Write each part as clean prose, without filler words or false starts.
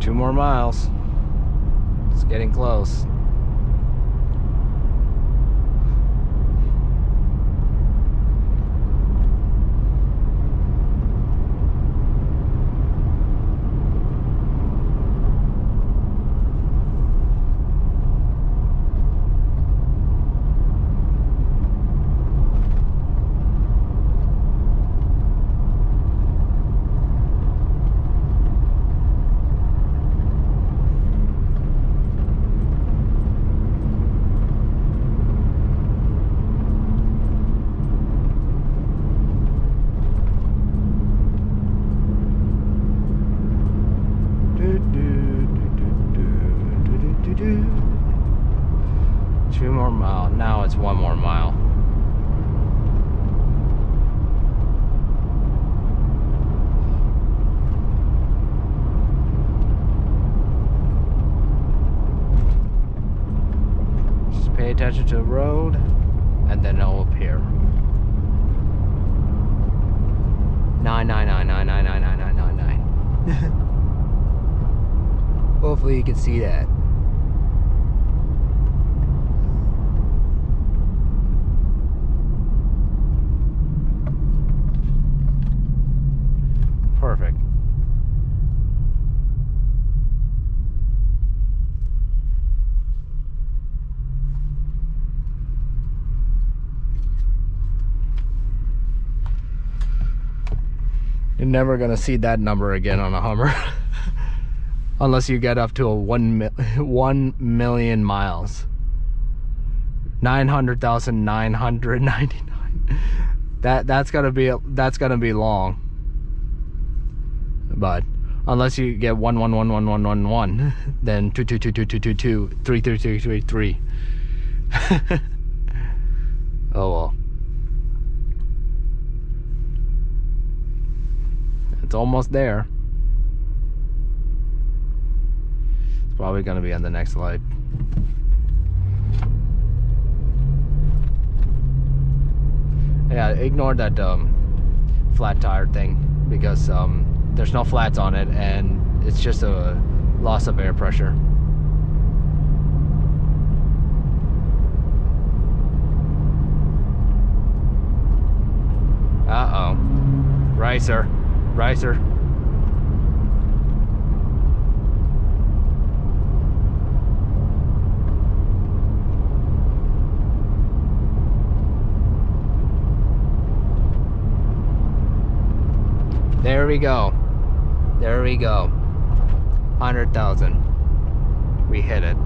2 more miles. It's getting close. Two more mile. Now it's 1 more mile. Just pay attention to the road, and then it'll appear. 999999999. Hopefully you can see that. Perfect. You're never gonna see that number again on a Hummer. Unless you get up to a 1 million miles. 900,999. That's gonna be long. But unless you get 1111111, then 2222222 33333. Oh well. It's almost there. It's probably gonna be on the next light. Yeah, ignore that flat tire thing because there's no flats on it and it's just a loss of air pressure. Uh-oh. Ricer. Ricer. There we go. There we go. 100,000. We hit it.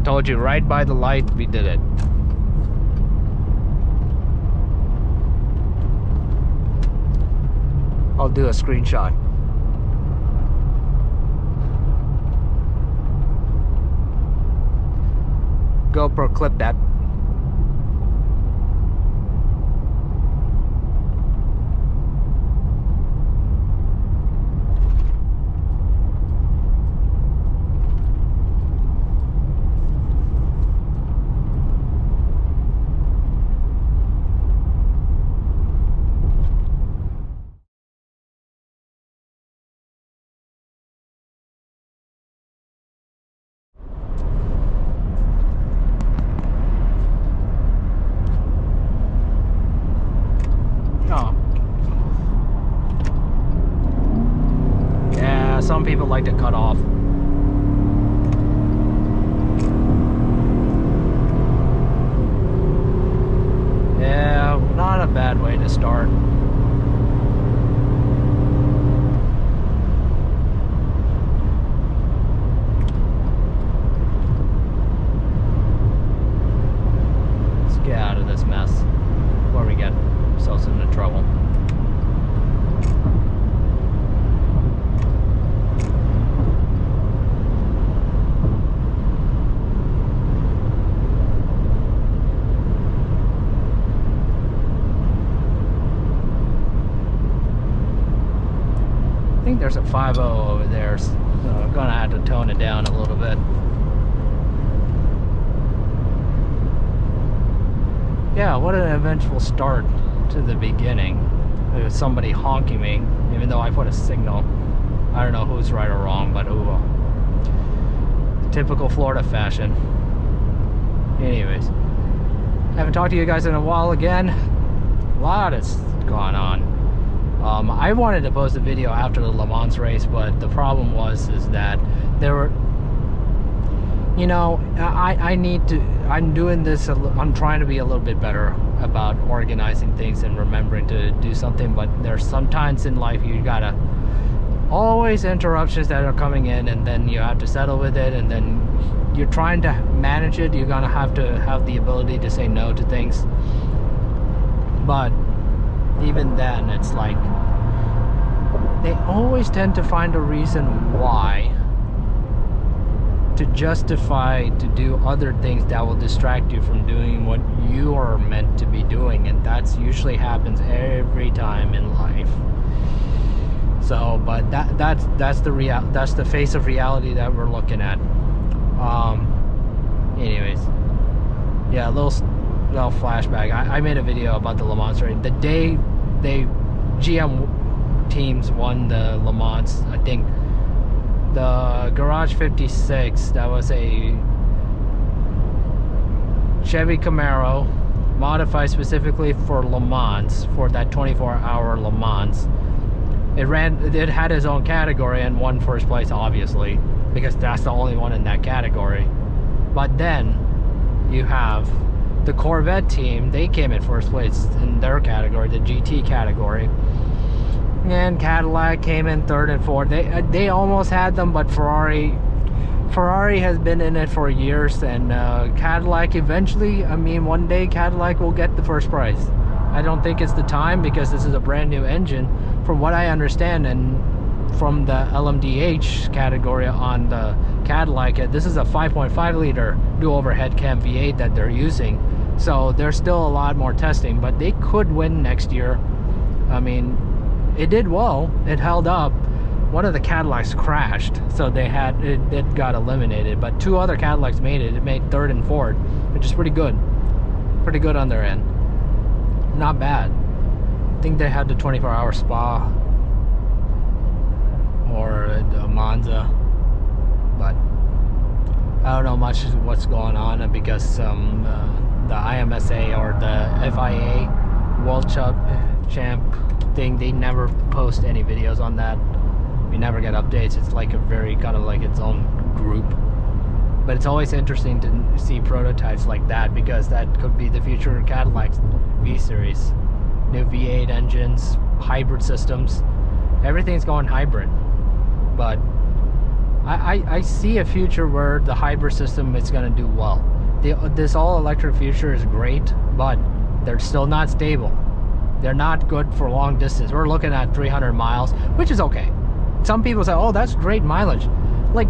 Told you right by the light we did it. I'll do a screenshot. GoPro clip that. Some people like to cut off. Yeah, not a bad way to start. Let's get out of this mess before we get ourselves into trouble. I think there's a 5.0 over there, so I'm gonna have to tone it down a little bit. Yeah, what an eventual start to the beginning. There was somebody honking me, even though I put a signal. I don't know who's right or wrong, but ooh, typical Florida fashion. Anyways, haven't talked to you guys in a while again. A lot has gone on. I wanted to post a video after the Le Mans race, but the problem is that there were, you know, I'm doing this, I'm trying to be a little bit better about organizing things and remembering to do something, but there's sometimes in life you gotta, always interruptions that are coming in, and then you have to settle with it, and then you're trying to manage it. You're gonna have to have the ability to say no to things, but even then it's like they always tend to find a reason why to justify to do other things that will distract you from doing what you are meant to be doing, and that's usually happens every time in life. So, but that's the face of reality that we're looking at. Anyways, yeah, a little flashback. I made a video about the Le Mans race. The day GM teams won the Le Mans, I think the Garage 56, that was a Chevy Camaro modified specifically for Le Mans, for that 24-hour Le Mans. It had its own category and won first place, obviously, because that's the only one in that category. But then you have the Corvette team. They came in first place in their category, the GT category, and Cadillac came in third and fourth. They almost had them, but Ferrari has been in it for years, and Cadillac eventually, I mean, one day Cadillac will get the first prize. I don't think it's the time, because this is a brand new engine from what I understand, and from the LMDH category on the Cadillac, this is a 5.5 liter dual overhead cam V8 that they're using, so there's still a lot more testing, but they could win next year. I mean, it did well, it held up. One of the Cadillacs crashed, so it got eliminated, but two other Cadillacs made it. It made third and fourth, which is pretty good on their end. Not bad. I think they had the 24-hour Spa or the Monza, but I don't know much what's going on, because the IMSA or the FIA World Champ thing, they never post any videos on that. We never get updates. It's like a very kind of like its own group, but it's always interesting to see prototypes like that, because that could be the future of Cadillac's V-Series. New V8 engines, hybrid systems, everything's going hybrid. But I see a future where the hybrid system is going to do well. This all-electric future is great, but they're still not stable. They're not good for long distance. We're looking at 300 miles, which is okay. Some people say, oh, that's great mileage. Like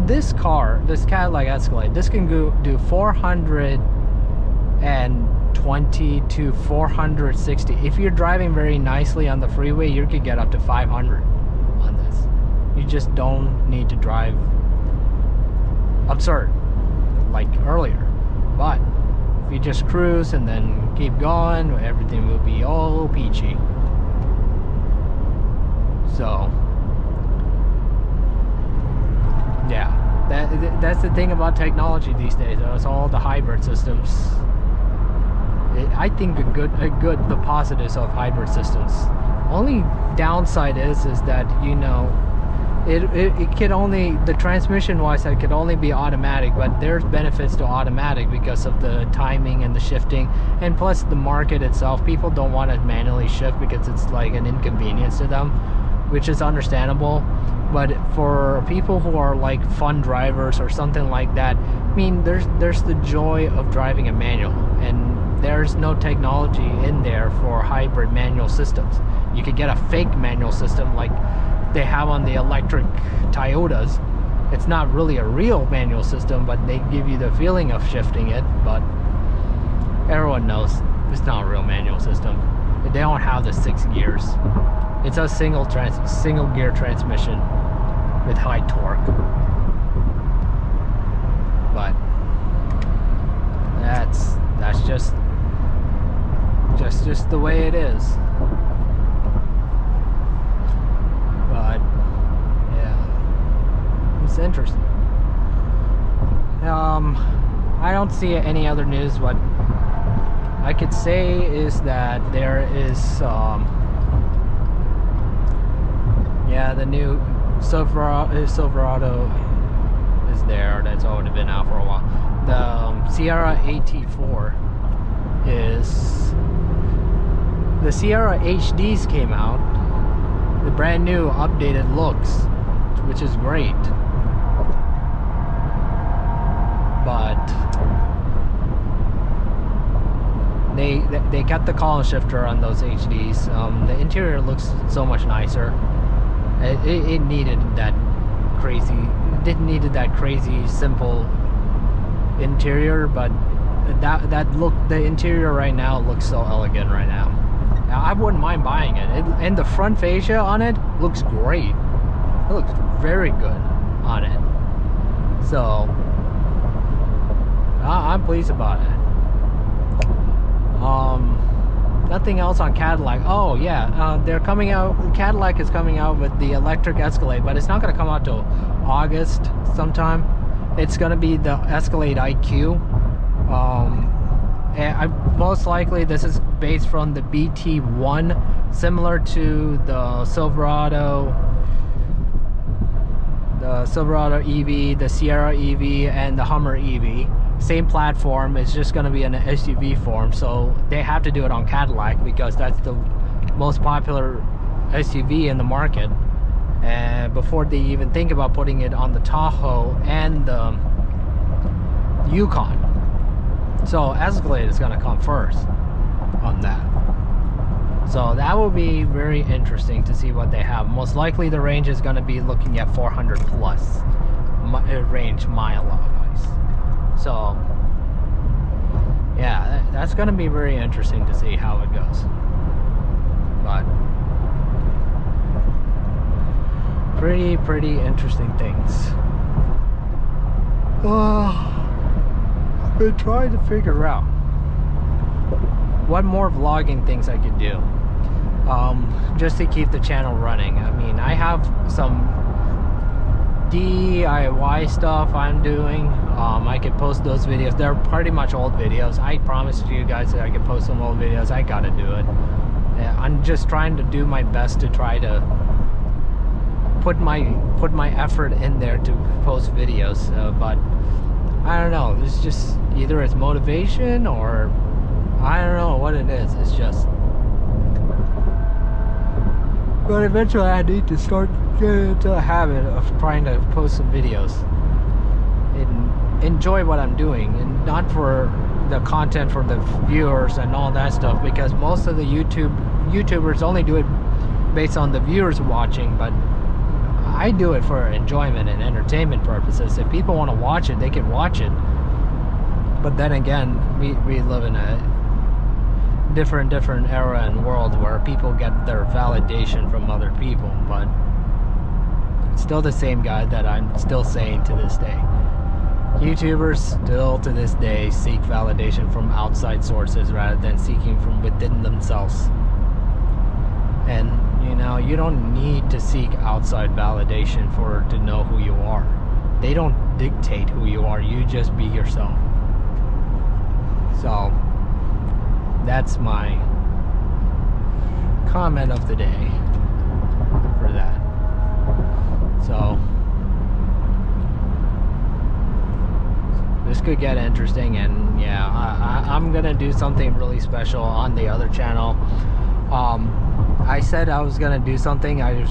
this car, this Cadillac Escalade, this can do 420 to 460. If you're driving very nicely on the freeway, you could get up to 500 on this. You just don't need to drive absurd like earlier. But if you just cruise and then keep going, everything will be all peachy. So yeah, that's the thing about technology these days. It's all the hybrid systems. I think the positives of hybrid systems. Only downside is that, you know, it can only, the transmission wise, it could only be automatic, but there's benefits to automatic because of the timing and the shifting, and plus the market itself. People don't want to manually shift because it's like an inconvenience to them, which is understandable. But for people who are like fun drivers or something like that, I mean, there's the joy of driving a manual, and there's no technology in there for hybrid manual systems. You could get a fake manual system like they have on the electric Toyotas. It's not really a real manual system, but they give you the feeling of shifting it. But everyone knows it's not a real manual system. They don't have the 6 gears. It's a single gear transmission with high torque. But that's just the way it is. interesting. I don't see any other news. What I could say is that there is yeah, the new Silverado is there. That's already been out for a while. The Sierra AT4 is, the Sierra HDs came out, the brand new updated looks, which is great, but they got the column shifter on those HDs. The interior looks so much nicer. It needed that crazy, it didn't needed that crazy simple interior, but that look, the interior right now looks so elegant right now. I wouldn't mind buying it. And the front fascia on it looks great. It looks very good on it. So I'm pleased about it. Nothing else on Cadillac. Oh yeah, they're coming out, Cadillac is coming out with the electric Escalade, but it's not going to come out till August sometime. It's going to be the Escalade IQ. And most likely this is based from the BT1, similar to the Silverado EV, the Sierra EV, and the Hummer EV. Same platform. It's just going to be in an SUV form, so they have to do it on Cadillac because that's the most popular SUV in the market. And before they even think about putting it on the Tahoe and the Yukon. So Escalade is going to come first on that. So that will be very interesting to see what they have. Most likely the range is going to be looking at 400 plus range mile-wise. So yeah, that's going to be very interesting to see how it goes. But pretty interesting things. I've been trying to figure out what more vlogging things I could do, just to keep the channel running. I mean, I have some DIY stuff I'm doing. I could post those videos. They're pretty much old videos. I promised you guys that I could post some old videos. I gotta do it. I'm just trying to do my best to try to put my effort in there to post videos, but I don't know, it's just either it's motivation or I don't know what it is. It's just, but eventually I need to start getting into a habit of trying to post some videos and enjoy what I'm doing, and not for the content for the viewers and all that stuff, because most of the YouTubers only do it based on the viewers watching, but I do it for enjoyment and entertainment purposes. If people want to watch it, they can watch it. But then again, we live in a different era and world where people get their validation from other people. But it's still the same guy that I'm still saying to this day. YouTubers still to this day seek validation from outside sources rather than seeking from within themselves. And you know, you don't need to seek outside validation to know who you are. They don't dictate who you are. You just be yourself. So that's my comment of the day for that. So this could get interesting, and yeah, I'm gonna do something really special on the other channel. I said I was gonna do something. I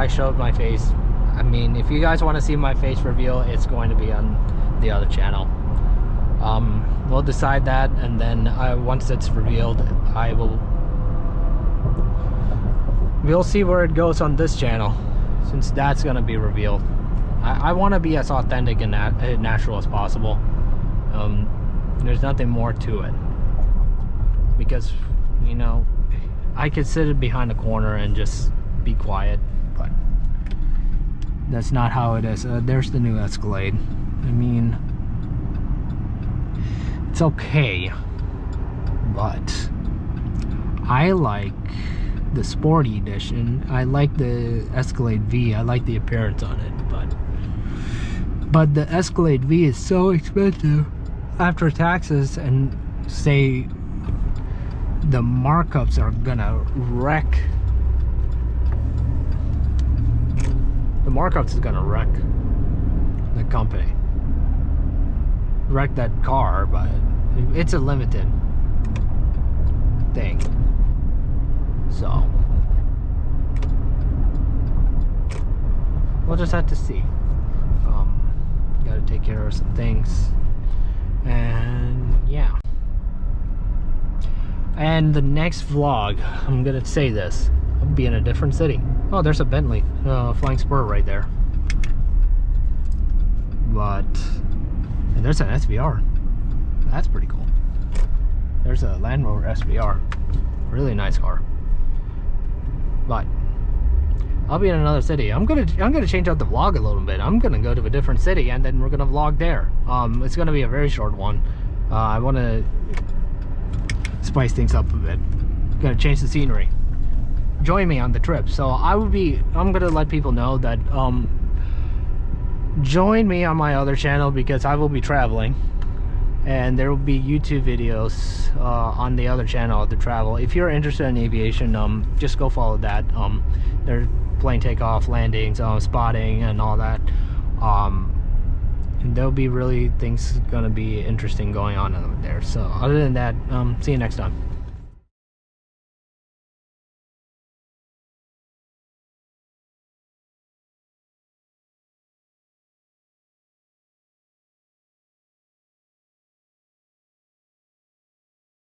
showed my face. I mean, if you guys want to see my face reveal, it's going to be on the other channel. We'll decide that, and then once it's revealed, we'll see where it goes on this channel, since that's gonna be revealed. I want to be as authentic and natural as possible. There's nothing more to it, because you know, I could sit behind a corner and just be quiet, but that's not how it is. There's the new Escalade. I mean, it's okay, but I like the Sporty Edition. I like the Escalade V. I like the appearance on it, but But the Escalade V is so expensive after taxes, and say the markups are gonna wreck. The markups is gonna wreck the company. Wreck that car, but it's a limited thing. So we'll just have to see. Gotta take care of some things. And yeah. And the next vlog, I'm gonna say this, I'll be in a different city. Oh, there's a Bentley Flying Spur right there. But, and there's an SVR. That's pretty cool. There's a Land Rover SVR. Really nice car. But I'll be in another city. I'm gonna change out the vlog a little bit. I'm gonna go to a different city and then we're gonna vlog there. It's gonna be a very short one. I want to spice things up a bit. Gonna change the scenery. Join me on the trip. So I'm gonna let people know that join me on my other channel, because I will be traveling, and there will be YouTube videos on the other channel to travel. If you're interested in aviation, just go follow that. There's plane takeoff, landings, spotting, and all that. And there'll be really things gonna be interesting going on over there. So other than that, see you next time.